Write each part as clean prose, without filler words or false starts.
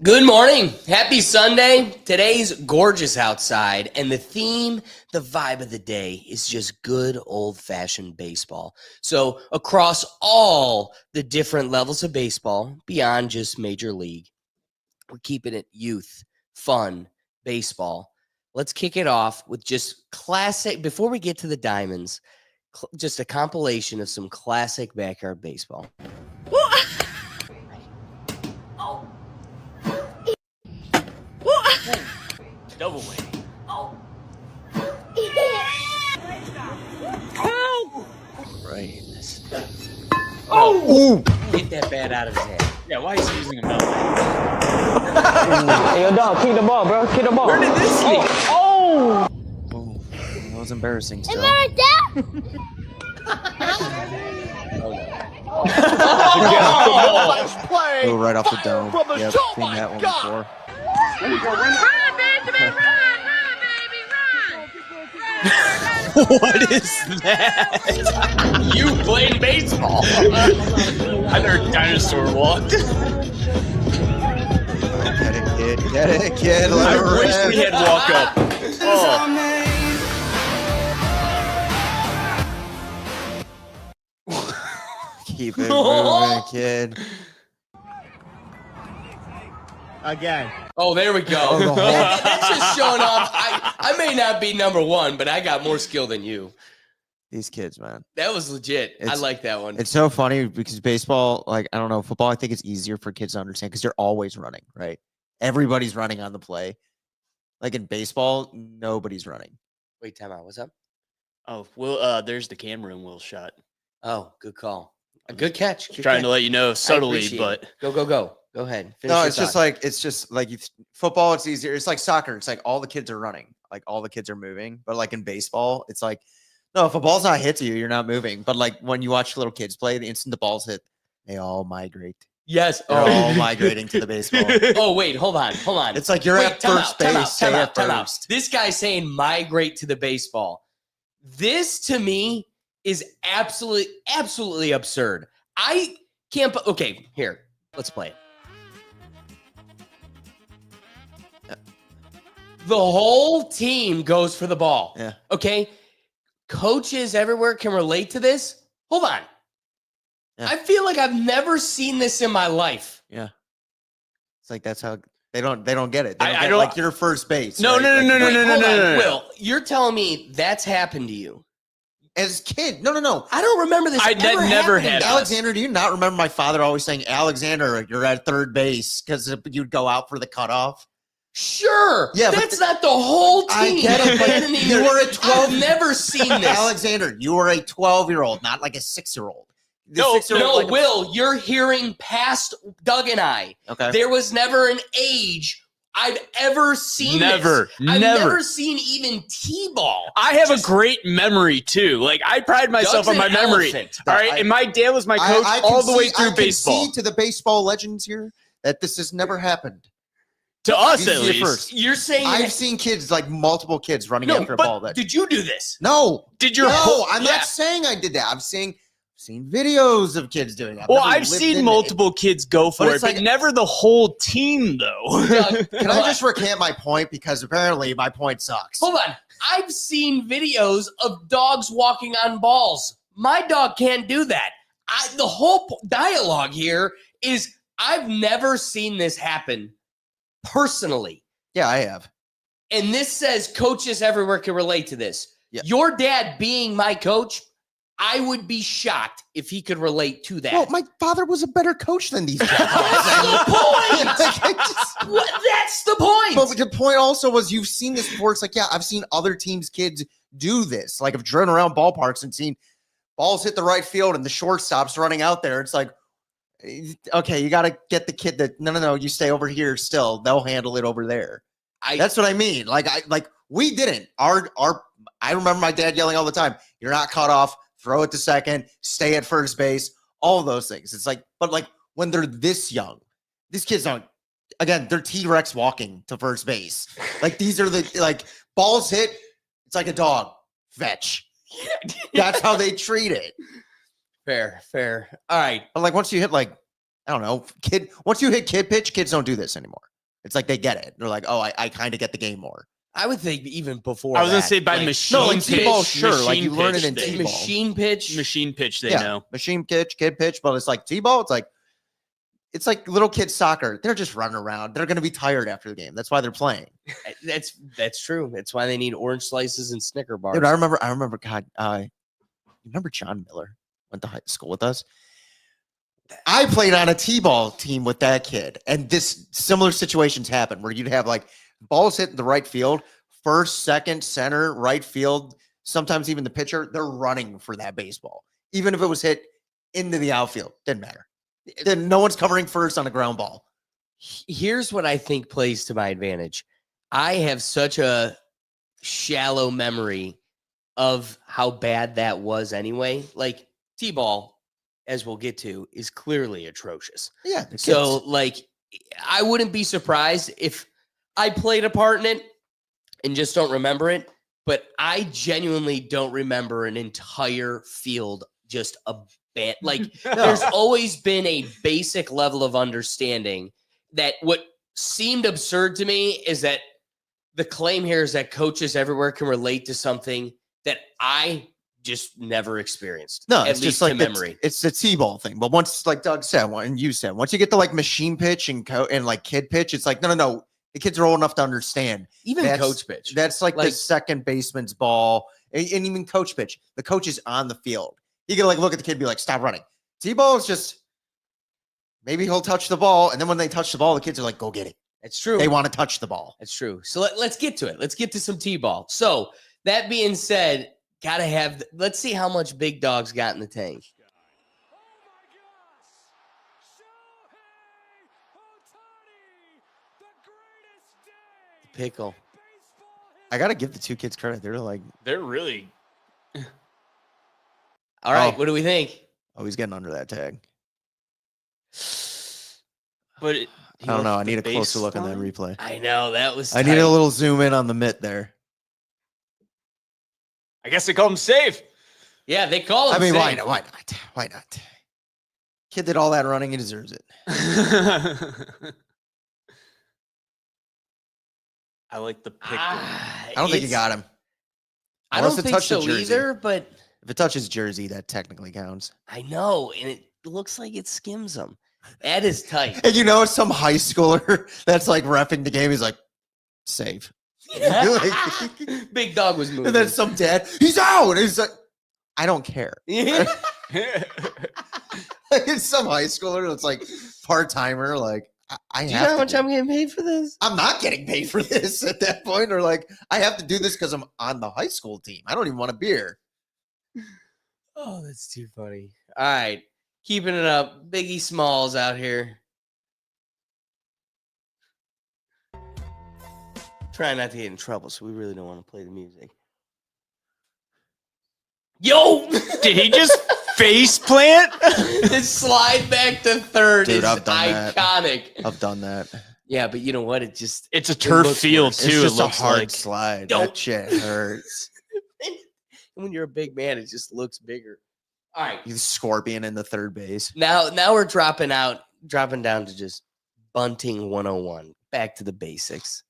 Good morning. Happy Sunday. Today's gorgeous outside, and the theme, the vibe of the day is just good old-fashioned baseball. So across all the different levels of baseball, beyond just Major League, we're keeping it youth, fun, baseball. Let's kick it off with just classic, before we get to the diamonds, just a compilation of some classic backyard baseball. Double whammy. Oh. Right. Oh! Get that bat out of his hand. Yeah, why is he using a belt? Hey, yo, dog, kick the ball, bro. Kick the ball. Where did this leak? Oh! Oh, that was embarrassing still. Oh, no. Go right off the dome. Yep, seen that one before. What is that? You played baseball. I heard dinosaur walk. Get it, kid. Get it, kid. Let I it wish rip. we had walk up. Oh. Keep it moving, kid. Again. Oh, there we go. Oh, the whole- That's just showing off. I may not be number one, but I got more skill than you. These kids, man. That was legit. I It's- like that one. It's so funny because baseball, like, I don't know, football, I think it's easier for kids to understand because you're always running, right? Everybody's running on the play. Like in baseball, nobody's running. Wait, time out. What's up? Oh, Will. There's the camera and Will shot. Oh, good call. A good catch. Good Trying catch. to let you know subtly, appreciate but it. Go. Go ahead. Finish No, your it's just thought. like football. It's easier. It's like soccer. It's like all the kids are running, like all the kids are moving. But like in baseball, it's like no, if a ball's not hit to you, you're not moving. But like when you watch little kids play, the instant the ball's hit, they all migrate. Yes. They're all migrating to the baseball. Oh, wait. Hold on. It's like you're Wait, at time first out, time base. out, Stay time at out, time out. first. This guy's saying migrate to the baseball. This to me is absolutely absurd. I can't. Okay, here. Let's play it. The whole team goes for the ball. Yeah. Okay. Coaches everywhere can relate to this. Hold on. Yeah. I feel like I've never seen this in my life. Yeah. It's like that's how they don't get it. They I don't get, don't- like your first base. No, right? no, Like, no, no, Wait, no, no, hold no, on. no, no. Will, you're telling me that's happened to you? As a kid, no. I don't remember this. That ever never happening had to us. Alexander, do you not remember my father always saying, Alexander, you're at third base because you'd go out for the cutoff? Sure. Yeah, but that's not the whole team. I get it, but Depending you either- were at 12. I've never seen this. Alexander, you were a 12-year-old, not like a 6-year-old. The No, 6-year-old No, like a- Will, you're hearing past Doug and I. Okay. There was never an age I've ever seen Never, this. I've never. never seen even T-ball. I have Just- a great memory too. Like I pride myself Doug's on my an memory. elephant. All right, and my dad was my coach I all the way concede- through baseball. I concede to the baseball legends here that this has never happened. To us, You at see it least. first. You're saying I've seen kids, like multiple kids running no, after a but ball. That did you do this? no, Did your no, whole? I'm Yeah. not saying I did that. I'm saying seen videos of kids doing that. Well, never I've lived seen in multiple kids go for But it, it's but like- never the whole team, though. Doug, it. Can I just recant my point because apparently my point sucks? Hold on. I've seen videos of dogs walking on balls. My dog can't do that. The whole dialogue here is I've never seen this happen personally. Yeah, I have. And this says coaches everywhere can relate to this. Yeah. Your dad being my coach, I would be shocked if he could relate to that. Well, my father was a better coach than these guys. That's the point. Like, I just- That's the point. But the point also was you've seen this before. It's like, yeah, I've seen other teams' kids do this. Like I've driven around ballparks and seen balls hit the right field and the shortstop's running out there. It's like, okay, you got to get the kid that no, you stay over here still. They'll handle it over there. That's what I mean. We didn't. I remember my dad yelling all the time, you're not cut off, throw it to second, stay at first base, all of those things. It's like, but like when they're this young, these kids aren't, again, they're T-Rex walking to first base. Like these are the, like balls hit, it's like a dog, fetch. That's how they treat it. Fair. All right. But like once you hit like, I don't know, once you hit kid pitch, kids don't do this anymore. It's like they get it. They're like, oh, I kind of get the game more. I would think even before I was gonna that, say by like, machine No, like pitch. T-ball, sure, like machine you learn it pitch, in they- T-ball. machine pitch. Machine pitch, they know. Machine pitch, kid pitch, but it's like T-ball. It's like little kids soccer. They're just running around. They're going to be tired after the game. That's why they're playing. That's true. That's why they need orange slices and Snicker bars. Dude, I remember. God, you remember John Miller went to high school with us. I played on a T-ball team with that kid, and this similar situations happen where you'd have like balls hit in the right field, first, second, center, right field. Sometimes even the pitcher, they're running for that baseball, even if it was hit into the outfield. Didn't matter. Then no one's covering first on a ground ball. Here's what I think plays to my advantage. I have such a shallow memory of how bad that was anyway. Like T-ball, as we'll get to, is clearly atrocious. Yeah. So like I wouldn't be surprised if I played a part in it and just don't remember it, but I genuinely don't remember an entire field just a bit. Like there's always been a basic level of understanding that what seemed absurd to me is that the claim here is that coaches everywhere can relate to something that I just never experienced. No, at it's least just like to memory. it's the T-ball thing. But once, like Doug said, and you said, once you get to like machine pitch and like kid pitch, it's like no. The kids are old enough to understand. Even coach pitch. That's like the Like- second baseman's ball, and even coach pitch. The coach is on the field. You can like look at the kid and be like, stop running. T-ball is just maybe he'll touch the ball, and then when they touch the ball, the kids are like, go get it. It's true. They want to touch the ball. That's true. So let's get to it. Let's get to some T-ball. So that being said, gotta have. Let's see how much Big Dog's got in the tank. The pickle. I gotta give the two kids credit. They're like, They're really All right, Oh. what do we think? oh, he's getting under that tag. but I don't know. I need a closer look on that replay. I know that was. I need tight. a little zoom in on the mitt there. I guess they call him safe. Yeah, they call him. I mean, why safe. not? Why not? Why not? Kid did all that running. He deserves it. I like the pick. I don't think he got him. I Unless don't it think touched the so jersey. either. But If it touches jersey, that technically counts. I know, and it looks like it skims him. That is tight. And you know, it's some high schooler that's like repping the game. He's like, save. Like- Big Dog was moving. and then some dad, he's out. And he's like, I don't care. Yeah. It's some high schooler that's like part timer. Like, I Do you have know how to much do- I'm getting paid for this? I'm not getting paid for this at that point. Or like, I have to do this because I'm on the high school team. I don't even want a beer. Oh, that's too funny. All right. Keeping it up. Biggie Smalls out here. Trying not to get in trouble, so we really don't want to play the music. Yo! Did he just face plant? This slide back to third Dude, is I've done that. iconic. I've done that. Yeah, but you know what? It just It's a turf looks field worse. too. It's It just a looks hard like. slide. Don't- That shit hurts. when you're a big man, it just looks bigger. All right. You scorpion in the third base. Now we're dropping down to just bunting 101. Back to the basics.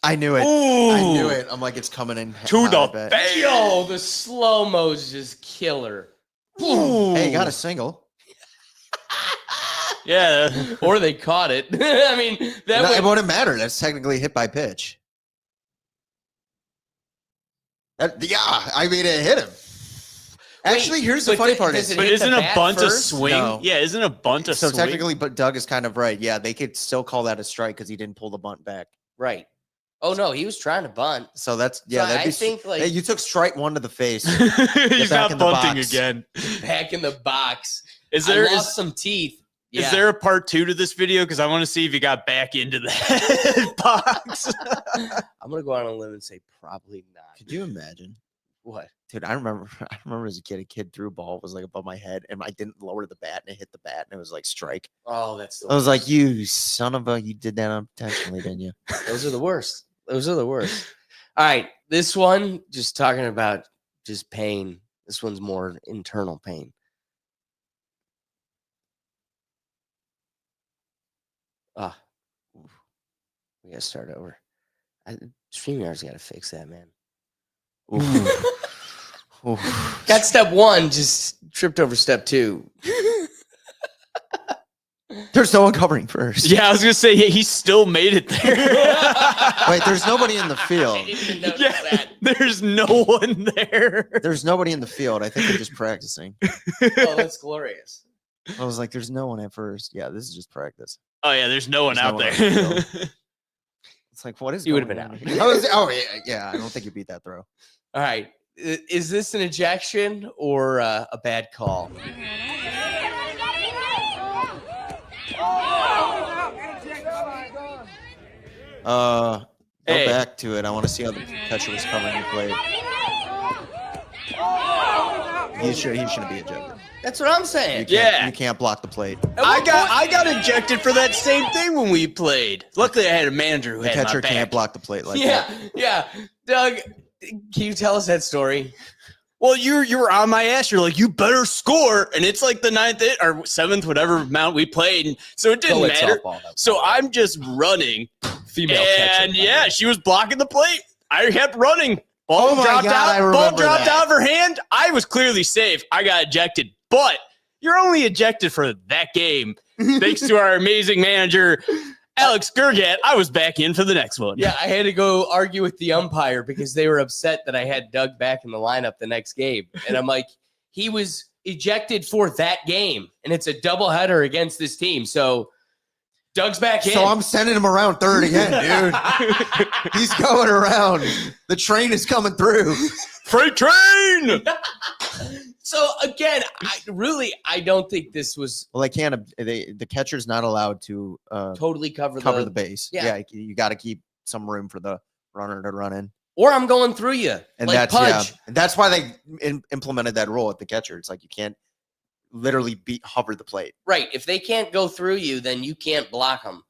I knew it. I knew it. I'm like, it's coming in. To hot, I the bet. face. Yo, the slow-mo's just killer. Hey, you got a single. Yeah. Or they caught it. I mean, that No, would, it wouldn't matter. That's technically hit by pitch. Yeah, I mean, it hit him. Actually, here's the but funny th- part. does Is it But hit isn't the a bat bunt a first? swing? No. Yeah, isn't a bunt a so swing? technically, but Doug is kind of right. Yeah, they could still call that a strike because he didn't pull the bunt back. right. Oh no, he was trying to bunt. So that's yeah. So that'd I be, think, like- hey, you took strike one to the face. He's back not in the bunting box. again. Back in the box. Is I there lost is, some teeth. is Yeah. there a part 2 to this video? Because I want to see if he got back into that box. I'm gonna go out on a limb and say probably not. Could you imagine? What? Dude, I remember as a kid threw a ball was like above my head and I didn't lower the bat and it hit the bat and it was like strike. Oh, that's the I was worst. like, you son of a, you did that unintentionally, didn't you? Those are the worst. Those are the worst. All right. This one, just talking about just pain. This one's more internal pain. Ah, we gotta start over. StreamYard's got to fix that, man. Got step 1, just tripped over step 2. There's no one covering first. Yeah, I was gonna say he still made it there. Wait, there's nobody in the field. I didn't even notice that. There's no one there. There's nobody in the field. I think they're just practicing. Oh, that's glorious. I was like, there's no one at first. Yeah, this is just practice. Oh yeah, there's no one There's out no one there. on the field. It's like, what is You would've going been on out. here? I don't think you beat that throw. All right. Is this an ejection or a bad call? Go Hey. back to it. I want to see how the catcher was covering the plate. He shouldn't be ejected. That's what I'm saying. You can't block the plate. I got ejected for that same thing when we played. Luckily, I had a manager who The had catcher my back. can't block the plate like that. Yeah. Doug, can you tell us that story? Well, you were on my ass. You're like, you better score, and it's like the 9th or 7th, whatever amount we played, and so it didn't matter. So I'm just running, Female catcher. and yeah, she was blocking the plate. I kept running. Ball Oh my dropped God, I out. Ball remember dropped that. out of her hand. I was clearly safe. I got ejected, but you're only ejected for that game, thanks to our amazing manager, Alex Gergat. I was back in for the next one. Yeah, I had to go argue with the umpire because they were upset that I had Doug back in the lineup the next game. And I'm like, he was ejected for that game, and it's a doubleheader against this team. So Doug's back in. So I'm sending him around third again, dude. He's going around. The train is coming through. Freight train. So again, I don't think this was Well, they can't. The catcher's not allowed to totally cover the base. Yeah. Yeah, you got to keep some room for the runner to run in. or I'm going through you. And like that's Pudge. and that's why they implemented that rule at the catcher. It's like you can't literally hover the plate. Right. If they can't go through you, then you can't block them.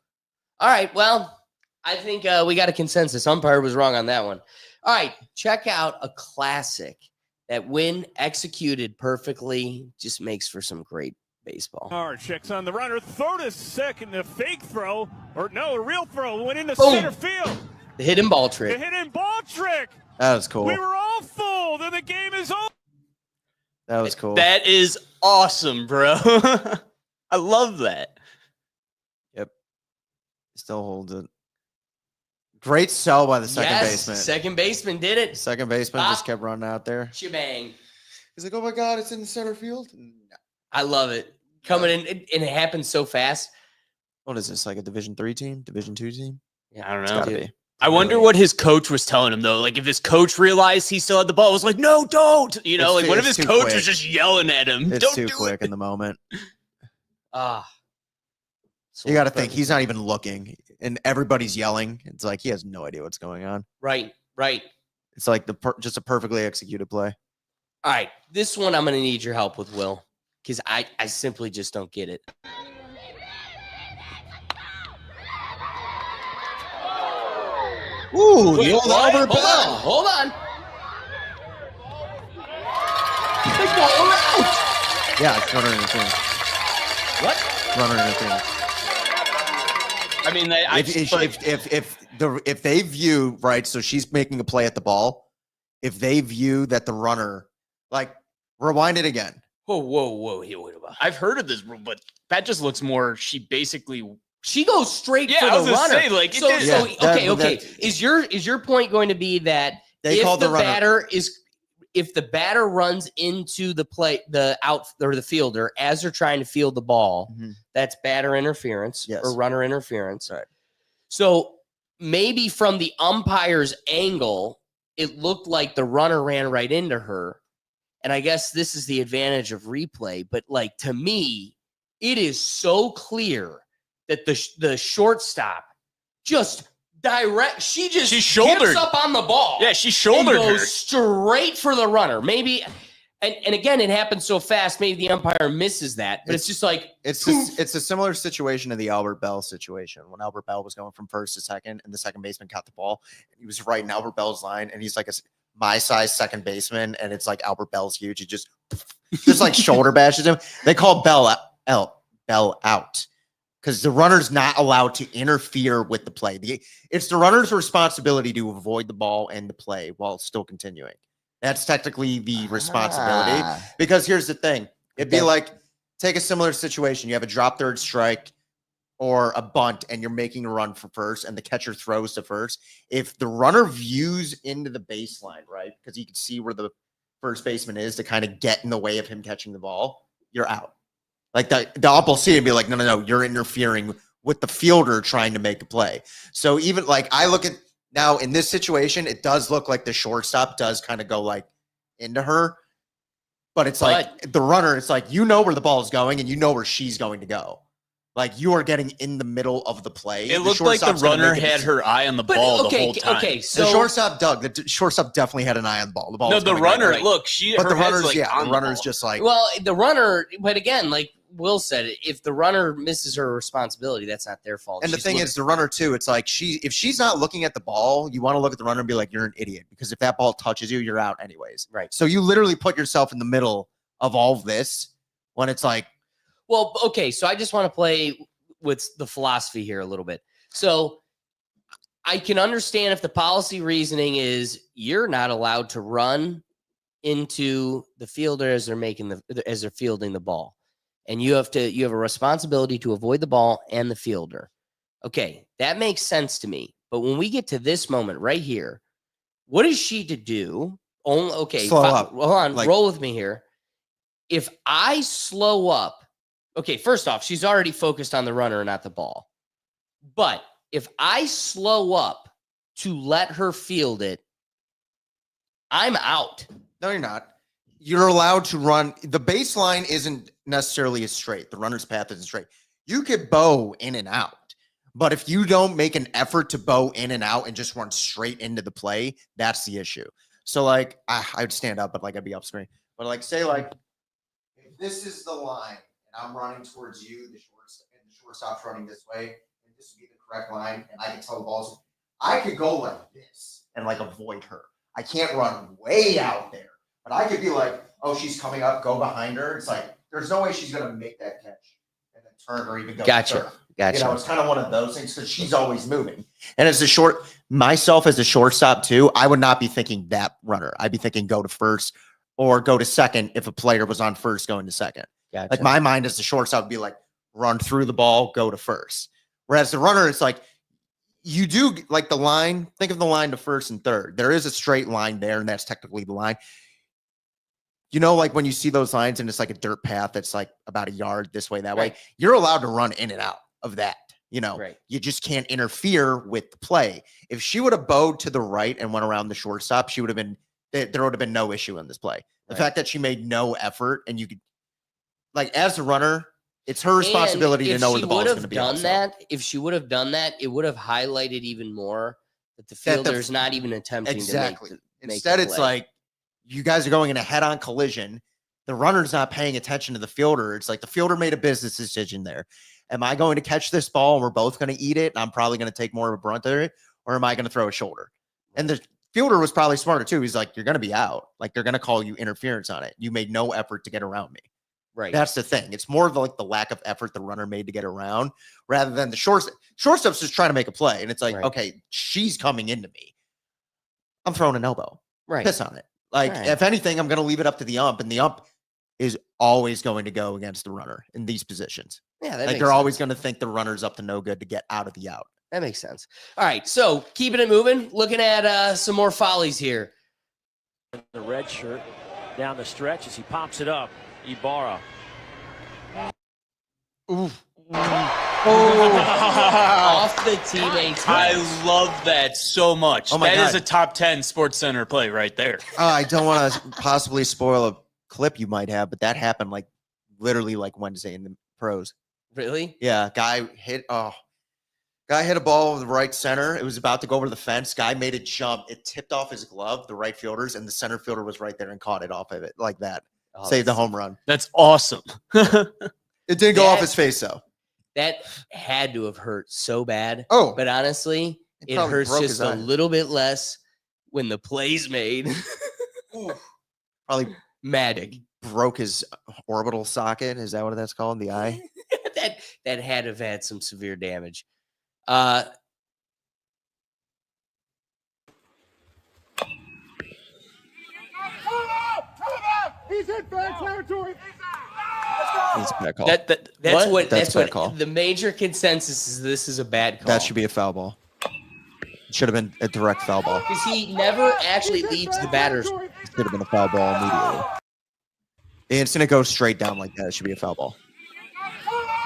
All right. Well, I think we got a consensus. Umpire was wrong on that one. All right. Check out a classic that, when executed perfectly, just makes for some great baseball. Hard checks on the runner, throw to second, the fake throw, or no, a real throw, went into Boom. center field. The hidden ball The trick. hidden ball trick. That was cool. We were all fooled, and the game is over. That was cool. That is awesome, bro. I love that. Still holds it. Great sell by the second Yes, baseman. second baseman did it. Second baseman just kept running out there. Shebang. He's like, "Oh my God, it's in the center field." No. I love it. Coming in, and it happens so fast. What is this? Like a Division 3 team? Division 2 team? I don't It's know. gotta be. I wonder what his coach was telling him though. Like if his coach realized he still had the ball, was like, "No, don't." You know, It's like what if it's his too coach quick. was just yelling at him? It's Don't too do quick it. in the moment. So You got to think he's not even looking, and everybody's yelling. It's like he has no idea what's going on. Right. It's like just a perfectly executed play. All right. This one I'm going to need your help with, Will, because I simply just don't get it. Ooh, Wait, the old what? Albert Bell. Hold on. Big ball around. Yeah, it's runner interference. What? Runner interference. I mean, If they view right, so she's making a play at the ball. If they view that the runner, like, rewind it again. Whoa. I've heard of this rule, but that just looks more. She basically. She goes straight Yeah, for I was the gonna runner. say, like, it so, did- so Yeah, okay. that- Is your point going to be that They if call the runner. batter is, if the batter runs into the play, the out or the fielder as they're trying to field the ball, Mhm. that's batter interference Yes. or runner interference. Right. So maybe from the umpire's angle, it looked like the runner ran right into her. And I guess this is the advantage of replay. But like, to me, it is so clear that the shortstop just she shouldered. gets up on the ball. Yeah, she and shouldered goes her. straight for the runner. Maybe, and again, it happens so fast. Maybe the umpire misses that, but it's just like It's a similar situation to the Albert Bell situation when Albert Bell was going from first to second, and the second baseman caught the ball. He was right in Albert Bell's line, and he's like my size second baseman, and it's like Albert Bell's huge. He just like shoulder bashes him. They call Bell out because the runner's not allowed to interfere with the play. It's the runner's responsibility to avoid the ball and the play while still continuing. That's technically the responsibility. Because here's the thing. It'd be like, take a similar situation. You have a drop third strike or a bunt, and you're making a run for first, and the catcher throws to first. If the runner views into the baseline, right, because you can see where the first baseman is to kind of get in the way of him catching the ball, you're out. Like the ump will see it and be like, no, you're interfering with the fielder trying to make a play. So even like I look at now in this situation, it does look like the shortstop does kind of go like into her, but it's like the runner, it's like, you know where the ball is going and you know where she's going to go. Like you are getting in the middle of the play. It looked like the runner had her eye on the ball the whole time. Okay, so the shortstop, Doug, the shortstop definitely had an eye on the ball. The ball. No, the runner. Right. Look, but the runner's like the runner's just like. Well, the runner, but again, like Will said, if the runner misses her responsibility, that's not their fault. And the thing is, the runner too. It's like if she's not looking at the ball, you want to look at the runner and be like, you're an idiot, because if that ball touches you, you're out anyways. Right. So you literally put yourself in the middle of all of this when it's like. Well, okay, so I just want to play with the philosophy here a little bit. So I can understand if the policy reasoning is you're not allowed to run into the fielder as they're fielding the ball. And you have a responsibility to avoid the ball and the fielder. Okay, that makes sense to me. But when we get to this moment right here, what is she to do? Slow up. Hold on, roll with me here. If I slow up, okay, first off, she's already focused on the runner and not the ball. But if I slow up to let her field it, I'm out. No, you're not. You're allowed to run. The baseline isn't necessarily as straight. The runner's path isn't straight. You could bow in and out. But if you don't make an effort to bow in and out and just run straight into the play, that's the issue. So, like, I'd stand up, but, like, I'd be up screen. But, like, say, like, if this is the line, and I'm running towards you, the shortstop's running this way, and this would be the correct line, and I can tell the ball's, I could go like this and like avoid her. I can't run way out there, but I could be like, oh, she's coming up, go behind her. It's like, there's no way she's going to make that catch and then turn or even go. Gotcha. You know, it's kind of one of those things because she's always moving. And as myself as a shortstop too, I would not be thinking that runner. I'd be thinking go to first or go to second if a player was on first going to second. Gotcha. Like my mind as the shortstop would be like, run through the ball, go to first. Whereas the runner, it's like, you do like the line, think of the line to first and third. There is a straight line there, and that's technically the line. You know, like when you see those lines and it's like a dirt path that's like about a yard this way, that way, you're allowed to run in and out of that. You know, you just can't interfere with the play. If she would have bowed to the right and went around the shortstop, there would have been no issue in this play. The fact that she made no effort and you could, like, as a runner, it's her responsibility to know where the ball is going to be. If she would have done that, it would have highlighted even more that the fielder is not even attempting to make Instead, it's like you guys are going in a head-on collision. The runner's not paying attention to the fielder. It's like the fielder made a business decision there. Am I going to catch this ball and we're both going to eat it and I'm probably going to take more of a brunt of it, or am I going to throw a shoulder? And the fielder was probably smarter too. He's like, you're going to be out. Like, they're going to call you interference on it. You made no effort to get around me. Right. That's the thing. It's more of like the lack of effort the runner made to get around rather than the shortstop's just trying to make a play. And it's like, okay, she's coming into me. I'm throwing an elbow. Right. Piss on it. Like, if anything, I'm going to leave it up to the ump, and the ump is always going to go against the runner in these positions. Yeah. Like, they're always going to think the runner's up to no good to get out of the out. That makes sense. All right. So keeping it moving, looking at some more follies here. The red shirt down the stretch as he pops it up. Ibarra. Off the teammates. I love that so much. Oh my God. That is a top 10 Sports Center play right there. I don't want to possibly spoil a clip you might have, but that happened like literally like Wednesday in the pros. Really? Yeah. Guy hit a ball with the right center. It was about to go over the fence. Guy made a jump. It tipped off his glove, the right fielder's, and the center fielder was right there and caught it off of it like that. Saved the home run. That's awesome. It didn't go off his face, though. That had to have hurt so bad. Oh. But honestly, it hurts just a little bit less when the play's made. Probably Magic. Broke his orbital socket. Is that what that's called? The eye? that had to have had some severe damage. He's in bad territory. It's a bad call. That's That's a bad what call. the major consensus is. This is a bad call. That should be a foul ball. It should have been a direct foul ball. because he never actually leaves the batters. It should have been a foul ball immediately. The instant it goes straight down like that, it should be a foul ball.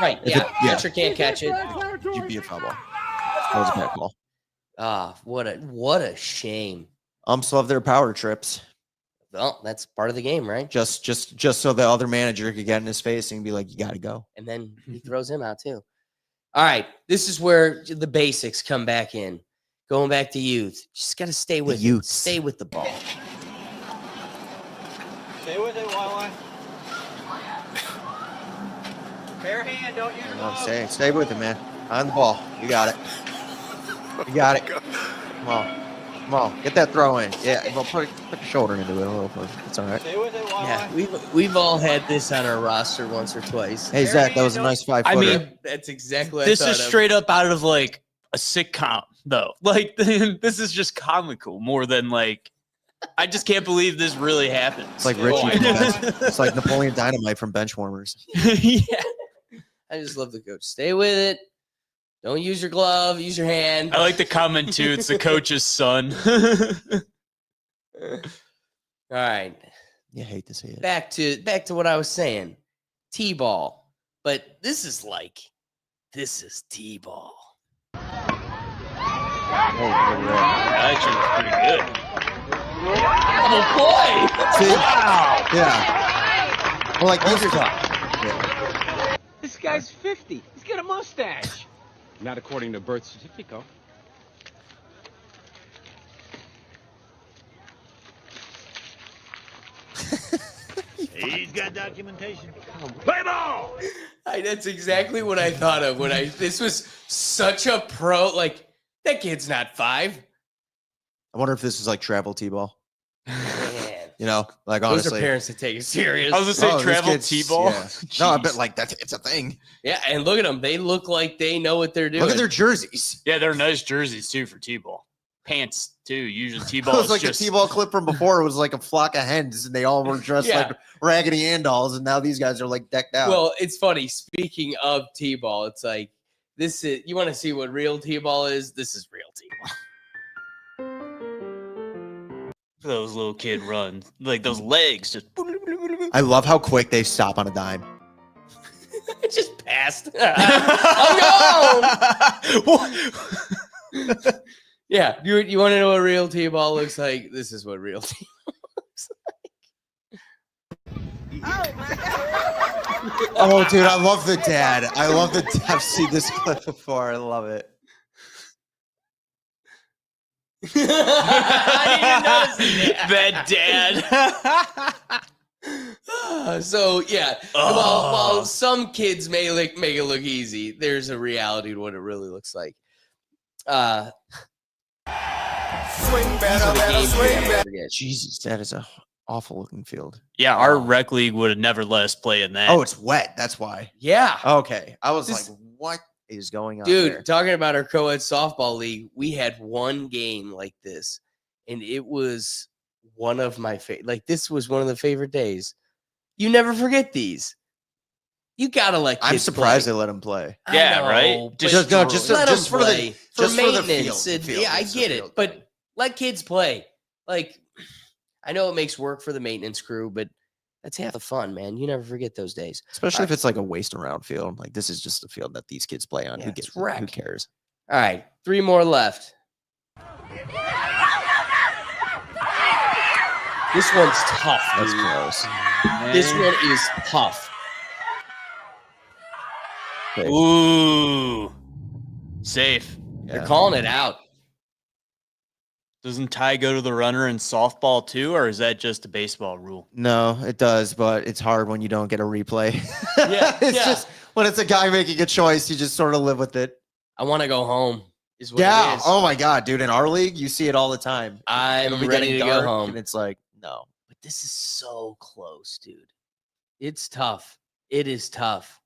Right. If Yeah. it- yeah. Catcher can't catch it. It should be a foul ball. That was a bad call. Ah, what a shame. Umps love their power trips. Well, that's part of the game, right? Just so the other manager could get in his face and be like, "You got to go." And then he throws him out too. All right, this is where the basics come back in. Going back to youth, just got to stay with it. youths. Stay with the ball. Stay with it, Wawa. Bare hand, don't use your Stay with it, man. On the ball. You got it. You got it. Come on. Get that throw in. Yeah, well, put your shoulder into it a little bit. It's all right. Stay with it, Wawa. Yeah, we've all had this on our roster once or twice. Hey, Zach, that was a nice 5-footer. I mean, That's exactly what This I is thought of. straight up out of like a sitcom, though. Like this is just comical more than like. I just can't believe this really happened. It's like Richie. From it's like Napoleon Dynamite from Benchwarmers. Yeah, I just love the coach. Stay with it. Don't use your glove. Use your hand. I like the comment too. It's the coach's son. All right. You hate to see it. Back to what I was saying. T-ball. But this is T-ball. Actually, it's pretty good. Oh boy! See? Wow! Yeah. Well, like these are This guy's 50. He's got a mustache. Not according to birth certificate. He's got documentation. That's exactly what I thought of when this was such a pro. Like, that kid's not 5. I wonder if this is like travel T-ball. Man. You know, like Those honestly. are parents that take it serious. I was gonna say this travel kid's- T-ball. yeah. No, I Jeez. bet like it's a thing. Yeah, and look at them. They look like they know what they're doing. Look at their jerseys. Yeah, they're nice jerseys too for T-ball. Pants too. Usually It T-ball was is like just the T-ball clip from before. It was like a flock of hens, and they all were dressed Yeah. like Raggedy Ann dolls, and now these guys are like decked out. Well, it's funny. Speaking of T-ball, it's like this is. You want to see what real T-ball is? This is real T-ball. those little kid runs. Like those legs just. I love how quick they stop on a dime. I just passed. I'm gone. Yeah, you want to know what real T-ball looks like? This is what real T-ball looks Oh, dude, I love the dad. I love the dad. I've seen this clip before. I love it. I didn't even notice That dad. So yeah, while some kids may make it look easy, there's a reality to what it really looks like. Jesus, that is a awful looking field. Yeah, our rec league would have never let us play in that. Oh, it's wet. That's why. Yeah, Okay, I was This- like, what is going on, dude, there? talking about our co-ed softball league, we had one game like this, and it was one of my favorite. Like, this was one of the favorite days. You never forget these. You gotta let kids I'm surprised play. they let him play. I Yeah, know, right? but Just no, just let 'em just for the play. For just for the maintenance. field, the field, Yeah, I it's the get it, field. but let kids play. Like, I know it makes work for the maintenance crew, but that's half the fun, man. You never forget those days. Especially if it's like a waste around field. Like this is just the field that these kids play on. Yeah, Who it's gets who wreck. cares? All right, 3 more left. This one's tough. That's dude. gross. This one is tough. Okay. Ooh. Safe. They're Yeah. calling it out. Doesn't tie go to the runner in softball too, or is that just a baseball rule? No, it does, but it's hard when you don't get a replay. Yeah, it's yeah. just when it's a guy making a choice, you just sort of live with it. I want to go home. Is what Yeah. it is. Oh my god, dude! In our league, you see it all the time. I'm It'll be ready getting to go dark, home. and it's like, no. But this is so close, dude. It's tough. It is tough.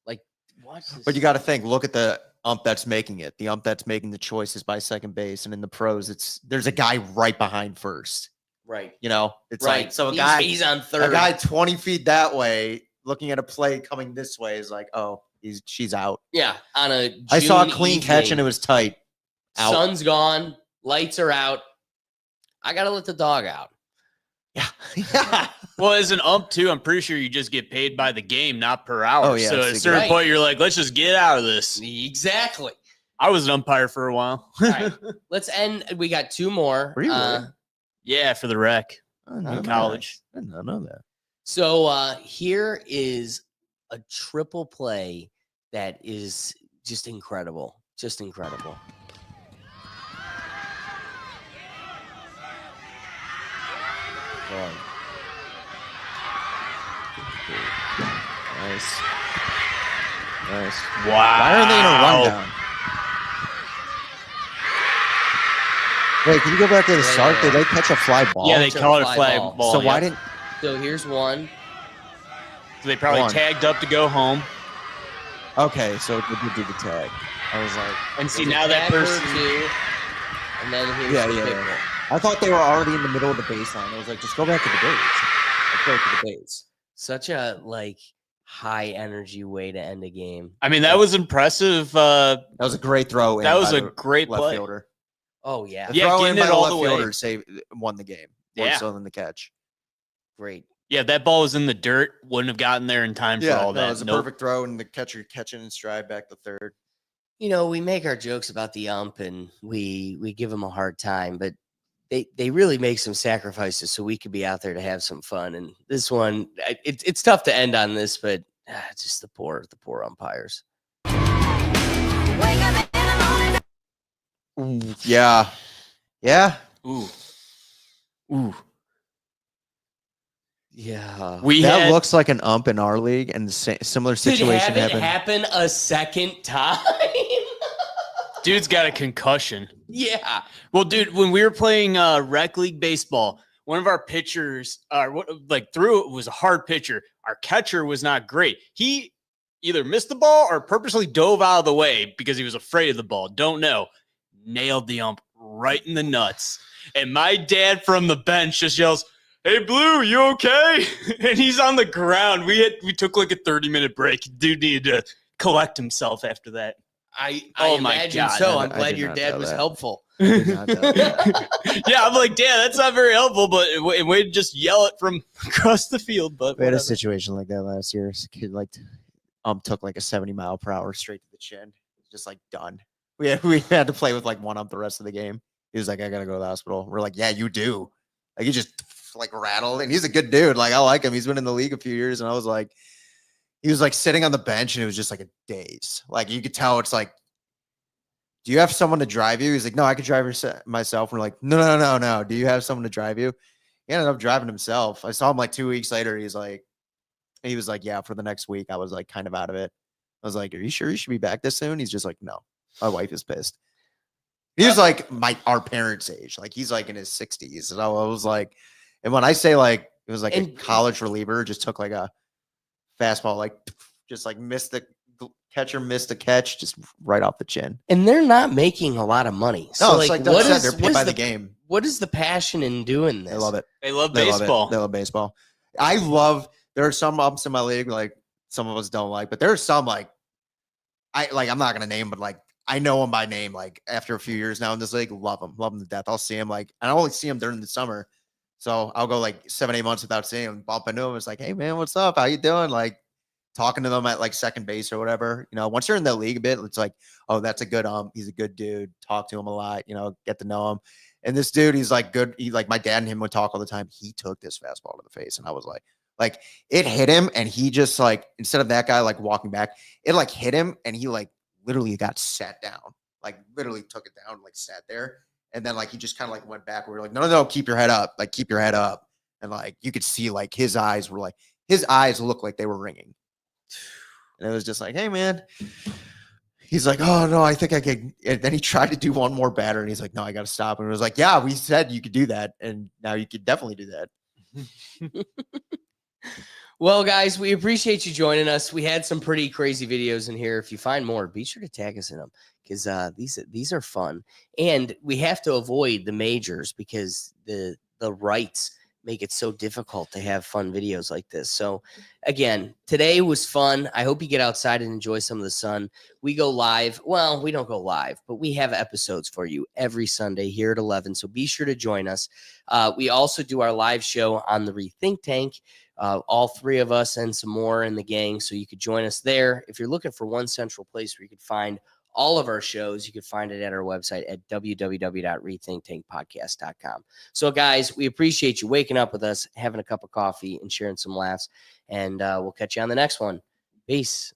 Like, Watch this. But you got to think, look at the ump that's making it. The ump that's making the choices by second base. And in the pros, there's a guy right behind first. Right. You know, it's Right. like, so He's on third. a guy 20 feet that way, looking at a play coming this way is like, oh, she's out. Yeah. On a I saw a June clean catch and it evening, was tight. Out. Sun's gone. Lights are out. I got to let the dog out. Yeah. Yeah. Well, as an ump too, I'm pretty sure you just get paid by the game, not per hour. Oh, yeah, So at a that's certain right. point, you're like, let's just get out of this. Exactly. I was an umpire for a while. All right. Let's end. We got two more. Were you really? Yeah, for the rec. In college. I did not know that. So here is a triple play that is just incredible. Just incredible. Nice. Nice. Wow. Why are they in a rundown? Wait, can you go back to the start? Did they catch a fly ball? Yeah, they Catch a call it a fly flag ball. ball. So why yeah. didn't? So here's one. So they probably One. tagged up to go home. Okay, so it did do the tag. I was like, And see, There's a now that catcher, person. too, and then here's yeah, the yeah, big yeah. one. I thought they were already in the middle of the baseline. I was like, just go back to the base. Let's go to the base. Such a high energy way to end a game. I mean, that was impressive. That was a great throw. That was by a the great left play. fielder. Oh yeah, The Yeah, throw getting in by it the all left the way. fielder won the game. More Yeah. so than the catch. great. Yeah, if that ball was in the dirt, wouldn't have gotten there in time for all that. it was a perfect throw, and the catcher catching in stride back to third. You know, we make our jokes about the ump and we give them a hard time, but they really make some sacrifices so we could be out there to have some fun. And this one, it's tough to end on this, but just the poor umpires. Yeah. Yeah. Ooh. Ooh. Yeah. That looks like an ump in our league, and the similar situation Did it happened. happen a second time? Dude's got a concussion. Yeah. Well, dude, when we were playing rec league baseball, one of our pitchers, threw it was a hard pitcher. Our catcher was not great. He either missed the ball or purposely dove out of the way because he was afraid of the ball. Don't know. Nailed the ump right in the nuts. And my dad from the bench just yells, "Hey, Blue, you okay?" And he's on the ground. We took like a 30-minute break. Dude needed to collect himself after that. I Oh my imagine God. so. I I'm did glad your not dad know was that. helpful. Did not know that. Yeah, I'm like, Dad, that's not very helpful, but way to just yell it from across the field. But We had a whatever. situation like that last year. This kid took like a 70-mile-per-hour straight to the chin. Just done. We had to play with one ump the rest of the game. He was like, I gotta go to the hospital. We're like, yeah, you do. He just rattled, and he's a good dude. I like him. He's been in the league a few years, and I was like, he was sitting on the bench, and it was just a daze. You could tell it's do you have someone to drive you? He's like, no, I could drive myself. And we're like, no. Do you have someone to drive you? He ended up driving himself. I saw him 2 weeks later. He was like, yeah, for the next week. I was kind of out of it. I was like, are you sure you should be back this soon? He's just like, no, my wife is pissed. He was our parents' age. He's in his 60s. And I was like, and when I say it was a college reliever, just took a fastball, just missed the catcher, missed the catch, just right off the chin. And they're not making a lot of money. So No, it's what is they're what paid is by the game. What is the passion in doing this? They love it. They love They baseball. love it. They love baseball. There are some umps in my league some of us don't like, but there are some I'm not gonna name, but I know them by name. After a few years now in this league, love them to death. I'll see them and I only see them during the summer, so I'll go 7-8 months without seeing them. Bump into them. It's hey man, what's up? How you doing? Talking to them at second base or whatever. Once you're in the league a bit, it's oh, that's a good ump. He's a good dude. Talk to him a lot. Get to know him. And this dude, he's good. He my dad and him would talk all the time. He took this fastball to the face, and I was like it hit him, and he just instead of that guy walking back, it hit him, and he literally got sat down, literally took it down, sat there, and then he just kind of went back. We were no, keep your head up, keep your head up, and you could see his eyes were his eyes looked like they were ringing, and it was just hey man. He's oh no, I think I could. And then he tried to do one more batter, and he's no, I got to stop. And it was yeah, we said you could do that, and now you could definitely do that. Well, guys, we appreciate you joining us. We had some pretty crazy videos in here. If you find more, be sure to tag us in them because these are fun. And we have to avoid the majors because the rights make it so difficult to have fun videos like this. So, again, today was fun. I hope you get outside and enjoy some of the sun. We go live. Well, we don't go live, but we have episodes for you every Sunday here at 11. So be sure to join us. We also do our live show on the REthink Tank. All three of us and some more in the gang. So you could join us there. If you're looking for one central place where you could find all of our shows, you can find it at our website at www.rethinktankpodcast.com. So, guys, we appreciate you waking up with us, having a cup of coffee, and sharing some laughs. And we'll catch you on the next one. Peace.